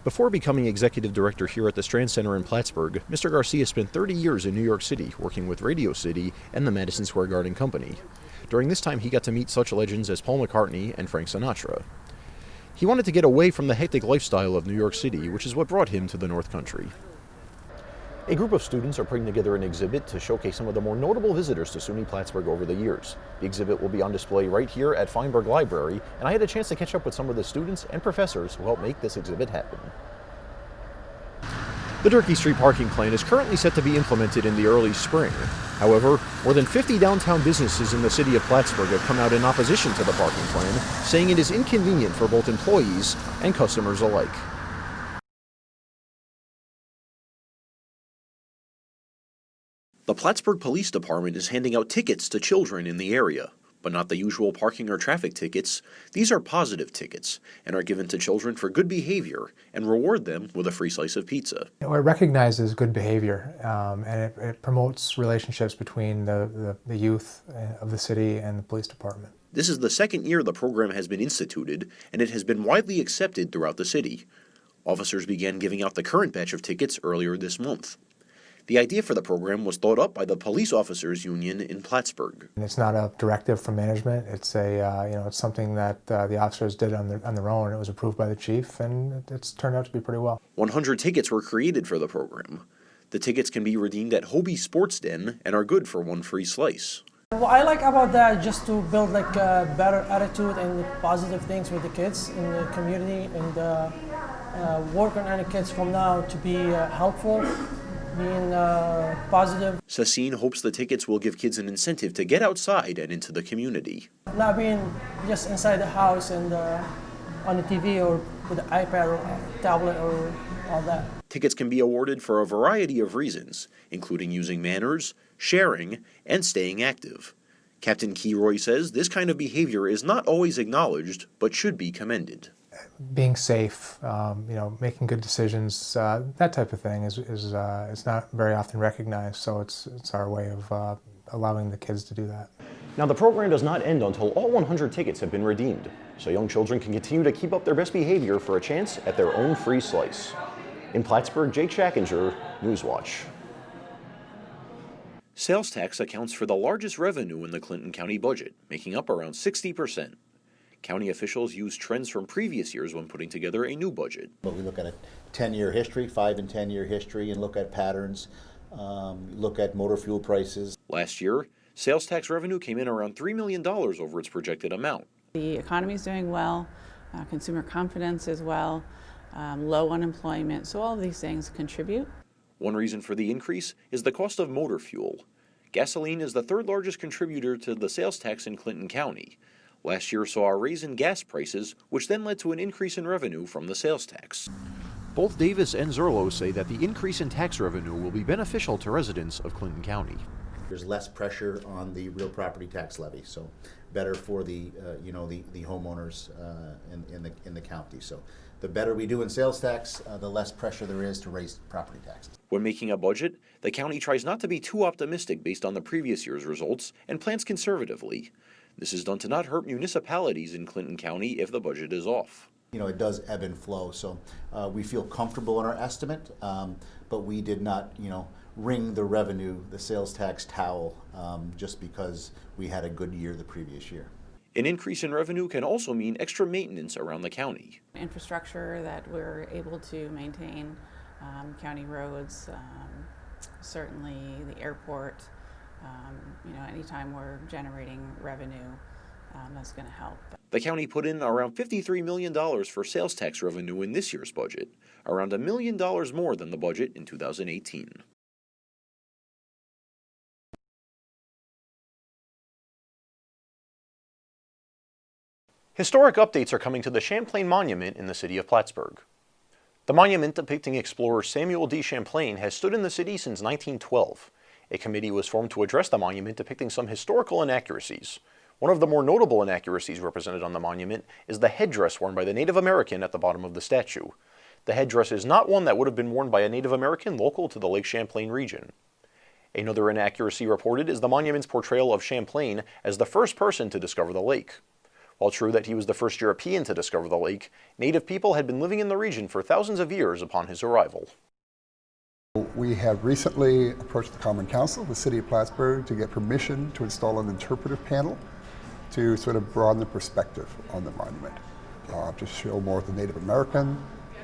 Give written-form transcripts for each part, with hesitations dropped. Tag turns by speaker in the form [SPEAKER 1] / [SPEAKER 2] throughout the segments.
[SPEAKER 1] Before becoming executive director here at the Strand Center in Plattsburgh, Mr. Garcia spent 30 years in New York City working with Radio City and the Madison Square Garden Company. During this time, he got to meet such legends as Paul McCartney and Frank Sinatra. He wanted to get away from the hectic lifestyle of New York City, which is what brought him to the North Country. A group of students are putting together an exhibit to showcase some of the more notable visitors to SUNY Plattsburgh over the years. The exhibit will be on display right here at Feinberg Library, and I had a chance to catch up with some of the students and professors who helped make this exhibit happen. The Durkee Street parking plan is currently set to be implemented in the early spring. However, more than 50 downtown businesses in the city of Plattsburgh have come out in opposition to the parking plan, saying it is inconvenient for both employees and customers alike. The Plattsburgh Police Department is handing out tickets to children in the area, but not the usual parking or traffic tickets. These are positive tickets and are given to children for good behavior and reward them with a free slice of pizza.
[SPEAKER 2] It recognizes good behavior and it promotes relationships between the youth of the city and the police department.
[SPEAKER 1] This is the second year the program has been instituted, and it has been widely accepted throughout the city. Officers began giving out the current batch of tickets earlier this month. The idea for the program was thought up by the Police Officers Union in Plattsburgh.
[SPEAKER 2] It's not a directive from management. It's it's something that the officers did on their own. It was approved by the chief, and it's turned out to be pretty well.
[SPEAKER 1] 100 tickets were created for the program. The tickets can be redeemed at Hobie's Sports Den and are good for one free slice.
[SPEAKER 3] What I like about that is just to build like a better attitude and positive things with the kids in the community, and work on any kids from now to be helpful, being positive.
[SPEAKER 1] Sassine hopes the tickets will give kids an incentive to get outside and into the community.
[SPEAKER 3] Not being just inside the house and on the TV or with the iPad or tablet or all that.
[SPEAKER 1] Tickets can be awarded for a variety of reasons, including using manners, sharing, and staying active. Captain Keyroy says this kind of behavior is not always acknowledged, but should be commended.
[SPEAKER 2] Being safe, making good decisions, that type of thing is not very often recognized. So it's our way of allowing the kids to do that.
[SPEAKER 1] Now the program does not end until all 100 tickets have been redeemed, so young children can continue to keep up their best behavior for a chance at their own free slice. In Plattsburgh, Jake Schaechinger, Newswatch. Sales tax accounts for the largest revenue in the Clinton County budget, making up around 60%. County officials use trends from previous years when putting together a new budget.
[SPEAKER 4] But we look at a 10-year history, 5 and 10-year history, and look at patterns, look at motor fuel prices.
[SPEAKER 1] Last year, sales tax revenue came in around $3 million over its projected amount.
[SPEAKER 5] The economy is doing well, consumer confidence is well, low unemployment, so all of these things contribute.
[SPEAKER 1] One reason for the increase is the cost of motor fuel. Gasoline is the third largest contributor to the sales tax in Clinton County. Last year saw a raise in gas prices, which then led to an increase in revenue from the sales tax. Both Davis and Zerlo say that the increase in tax revenue will be beneficial to residents of Clinton County.
[SPEAKER 4] There's less pressure on the real property tax levy, so better for the homeowners in the county. So the better we do in sales tax, the less pressure there is to raise property taxes.
[SPEAKER 1] When making a budget, the county tries not to be too optimistic based on the previous year's results and plans conservatively. This is done to not hurt municipalities in Clinton County if the budget is off.
[SPEAKER 4] It does ebb and flow, so we feel comfortable in our estimate, but we did not, ring the revenue, the sales tax towel, just because we had a good year the previous year.
[SPEAKER 1] An increase in revenue can also mean extra maintenance around the county.
[SPEAKER 5] Infrastructure that we're able to maintain, county roads, certainly the airport. Anytime we're generating revenue, that's going to help.
[SPEAKER 1] The county put in around $53 million for sales tax revenue in this year's budget, around $1 million more than the budget in 2018. Historic updates are coming to the Champlain Monument in the city of Plattsburgh. The monument depicting explorer Samuel D. Champlain has stood in the city since 1912. A committee was formed to address the monument depicting some historical inaccuracies. One of the more notable inaccuracies represented on the monument is the headdress worn by the Native American at the bottom of the statue. The headdress is not one that would have been worn by a Native American local to the Lake Champlain region. Another inaccuracy reported is the monument's portrayal of Champlain as the first person to discover the lake. While true that he was the first European to discover the lake, native people had been living in the region for thousands of years upon his arrival.
[SPEAKER 6] We have recently approached the Common Council, the City of Plattsburgh, to get permission to install an interpretive panel to sort of broaden the perspective on the monument, to show more of the Native American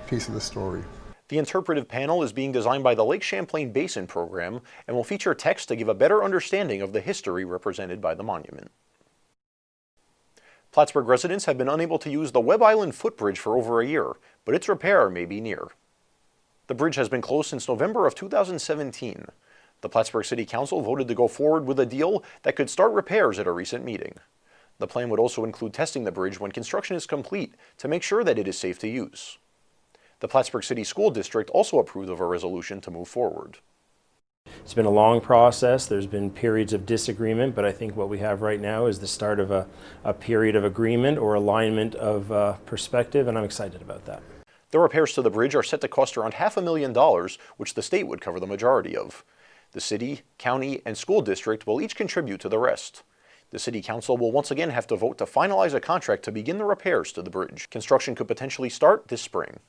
[SPEAKER 6] piece of the story.
[SPEAKER 1] The interpretive panel is being designed by the Lake Champlain Basin Program and will feature text to give a better understanding of the history represented by the monument. Plattsburgh residents have been unable to use the Webb Island footbridge for over a year, but its repair may be near. The bridge has been closed since November of 2017. The Plattsburgh City Council voted to go forward with a deal that could start repairs at a recent meeting. The plan would also include testing the bridge when construction is complete to make sure that it is safe to use. The Plattsburgh City School District also approved of a resolution to move forward.
[SPEAKER 7] It's been a long process. There's been periods of disagreement, but I think what we have right now is the start of a period of agreement or alignment of perspective, and I'm excited about that.
[SPEAKER 1] The repairs to the bridge are set to cost around $500,000, which the state would cover the majority of. The city, county, and school district will each contribute to the rest. The City Council will once again have to vote to finalize a contract to begin the repairs to the bridge. Construction could potentially start this spring.